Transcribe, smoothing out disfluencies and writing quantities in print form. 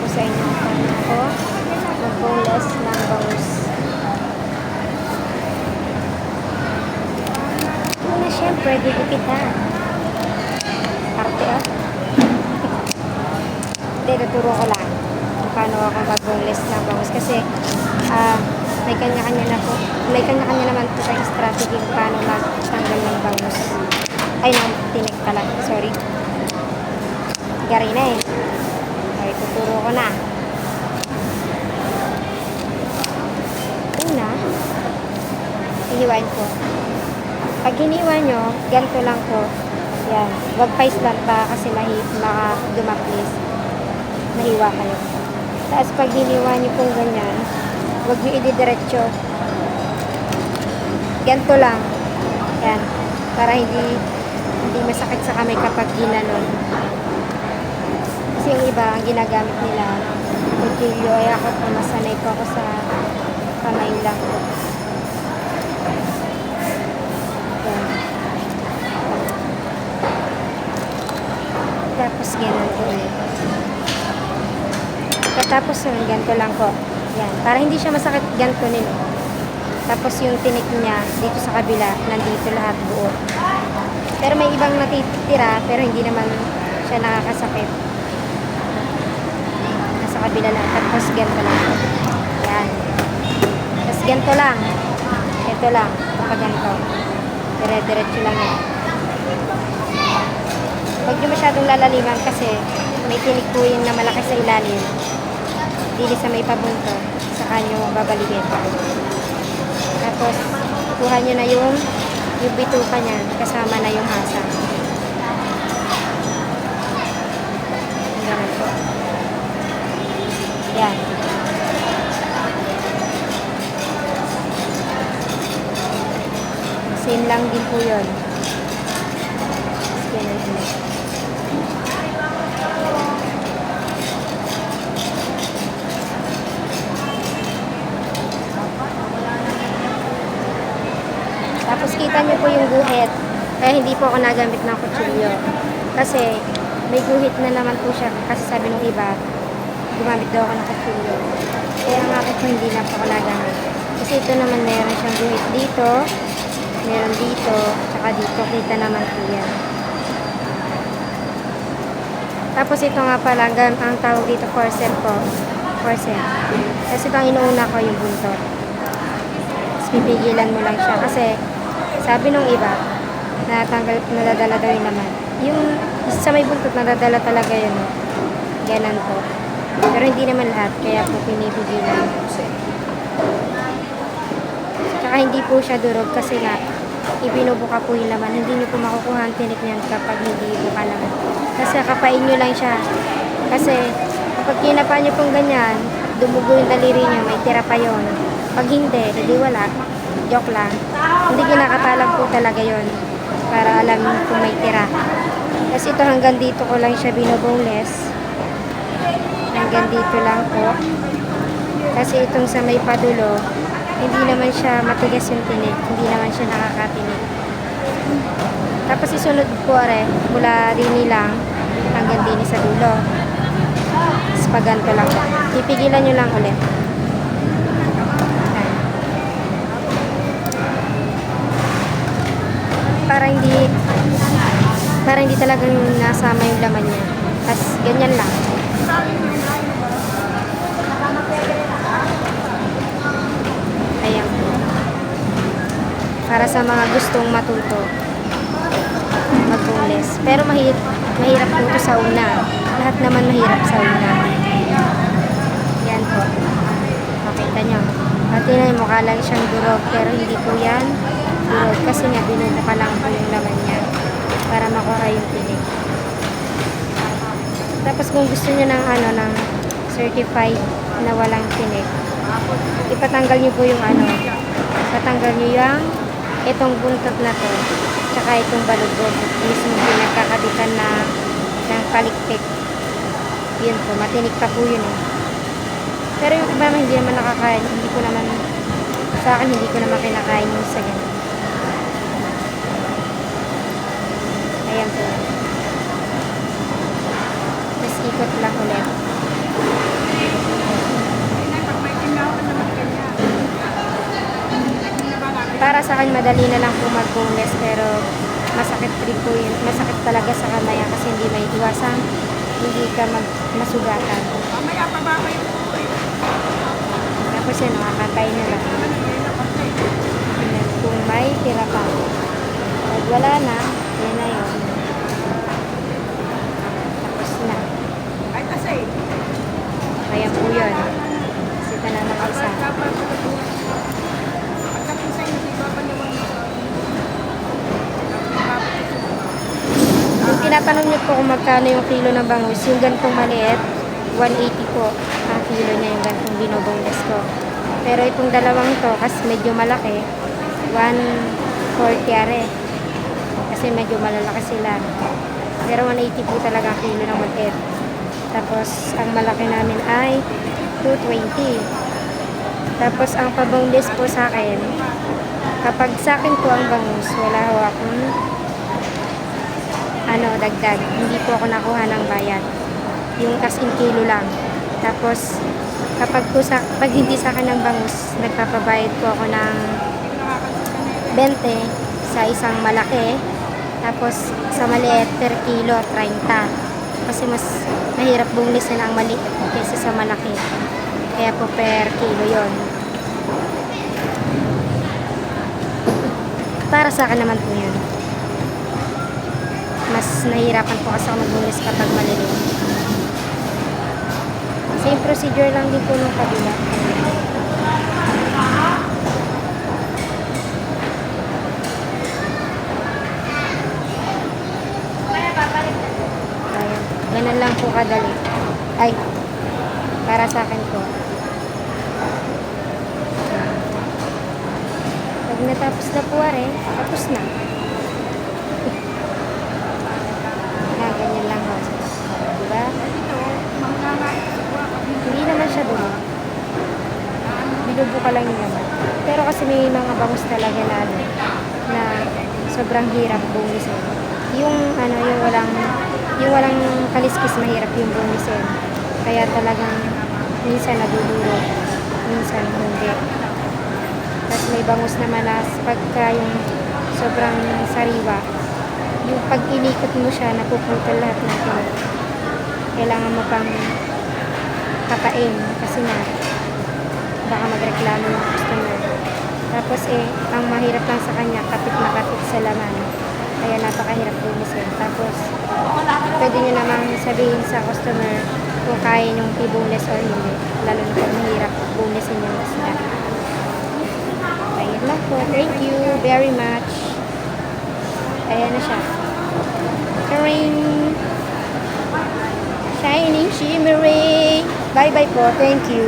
ko sa inyo paano ako mag-boneless ng bangus. Una syempre, gugupitan. Arte ah. Hindi, tuturo ko lang kung paano ako mag-boneless ng bangus kasi may kanya-kanya naman po tayong strategy kung paano magtanggal ng bangus. Ay, tinik pala. Sorry. Gari na eh. Ay, tuturo ko na. Una, ihiwain ko. Pag hiniwa nyo, ganito lang po. Yan. Huwag pa-slant pa kasi baka dumaplis. Nahiwa kayo. Tapos pag hiniwa nyo pong ganyan, huwag nyo ididiretso. Ganito lang. Yan. Para hindi masakit sa kamay kapag ginanon. Kasi yung iba, ang ginagamit nila, kutsilyo. Ay ako po, masanay po ako sa kamay lang po. Yan. Tapos ganun po ulit. Tapos ganito lang po. Yan. Para hindi siya masakit, ganito nila. Tapos yung tinik niya, dito sa kabila, nandito lahat buo. Pero may ibang natitira, pero hindi naman siya nakakasakit. Nasa kabila lang. Tapos ganito lang. Yan. Tapos ganito lang. Ito lang. Kapag ganito. Dire-diretso lang yan. Huwag nyo masyadong lalaliman kasi may tinik po yun na malaki sa ilalim. Dili sa may pabunto. Saka nyo babalikin. Tapos, kuha nyo na yung bituka niya. Kasama na yung hasa. Ganun po. Yan. Same lang din po yun. Ganun ulit. Tapos kita nyo po yung guhit. Kaya hindi po ako nagamit ng kutsilyo. Kasi may guhit na naman po siya. Kasi sabi ng iba, gumamit daw ako ng kutsilyo. Kaya nga po hindi na po ako nagamit. Kasi ito naman meron siyang guhit dito. Meron dito. Tsaka dito. Kita naman po yan. Tapos ito nga pala, ang tawag dito forceps po. Forceps. Kasi ito ang inuuna ko yung buntot. Tapos pipigilan mo lang siya. Kasi sabi nung iba, nadadala daw yun naman. Yung sa may buntot, nadadala talaga yun. Ganon po. Pero hindi naman lahat, kaya po pinipigilan. Tsaka hindi po siya durog kasi nga, ibinubuka po yung laman. Hindi nyo po makukuha ang tinik niyan kapag hindi buka laman. Kasi kapain nyo lang siya. Kasi kapag kinapa nyo pong ganyan, dumugo yung daliri nyo, may tira pa yun. Pag hindi wala. Joke lang. Hindi kinakatalag po talaga yon para alam kung may tira. Kasi ito hanggang dito ko lang siya binoboneless. Hanggang dito lang po. Kasi itong sa may padulo, hindi naman siya matigas yung tinik. Hindi naman siya nakakatinik. Tapos isunod po mula rini lang hanggang dini sa dulo. Tapos pag ganito lang po. Pipigilan nyo lang ulit. Para hindi talagang nasama yung laman niya. Tapos ganyan lang. Ayan po. Para sa mga gustong matuto mag-boneless. Pero mahirap po ito sa una. Lahat naman mahirap sa una. Yan po. Makita nyo. Pati na yung mukha lang siyang durog. Pero hindi po yan durog. Kasi nga binubuka lang po yung laman niya. Para makuha yung tinik. Tapos kung gusto nyo ng certified na walang tinik, ipatanggal nyo po yung patanggal nyo yung itong buntot na to, tsaka itong balugbog. Mismo pinagkakabitan ng palikpik. Yun po, matinik pa po yun eh. Pero yung iba hindi naman nakakain, sa akin hindi ko naman kinakain yung sa ganun. Ayan po. Tapos ikot lang ulit. Para sa akin, madali na lang po mag-boneless, pero masakit rin po yun. Masakit talaga sa kamay kasi hindi may iwasan. Hindi ka masugatan. Mamaya pa ba kayo po eh? Tapos yun, nakakatay na lang. Ayan, kung may tira pa. Pag wala na, yun na yun. Tapos na. Ay kasi. Kaya po yun. Sita na ng isa. Dapat pagdating sa inyo, di ba ba naman Kung tinatanong niyo po kung magkano yung kilo ng bangus, yung gantong maliit, 180 po ang kilo niya yung gantong binoboneless ko. Pero itong dalawang to, kasi medyo malaki, 140 are. Kasi medyo malalaki sila. Pero 180 po talaga ang kilo ng maliit. Tapos, ang malaki namin ay 220. Tapos, ang paboneless po sa akin, kapag sa akin po ang bangus, wala ho akong dagdag. Hindi po ako nakuha ng bayad. Yung as in kilo lang. Tapos, pag hindi sa akin ng bangus, nagpapabayad po ako ng 20 sa isang malaki. Tapos, sa maliit per kilo, 30. Kasi mas mahirap bungnisin ang maliit kaysa sa malaki. Kaya po per kilo yon. Para sa akin naman po yun. Mas nahihirapan po kasi ako magbungnis kapag maliliit. Same procedure lang din po nung kabila. Ayan. Ganun lang po kadali. Ay, para sa akin po. Pag natapos na po tapos na. Ganyan lang ho. Diba? Hindi naman siya dulo. Binubuka lang yung laman. Pero kasi may mga bangus talaga na sobrang hirap bunisin. Yung walang kaliskis, mahirap yung bunisin. Kaya talagang minsan naduduro, minsan hindi. Tapos may bangus naman na pagka yung sobrang sariwa, yung pag inikot mo siya, napuputol lahat ng tinik. Kailangan mo pang kapain kasi na baka magreklamo yung customer. Tapos ang mahirap lang sa kanya, kapit na kapit sa laman. Kaya napakahirap bunisin. Tapos, pwede nyo namang sabihin sa customer kung kaya nyong i-boneless or hindi. Lalo na kung mahirap bunisin yung isda. Ayun lang po. Thank you very much. Ayan na siya. Shine! Shining, shimmering! Bye-bye po. Thank you.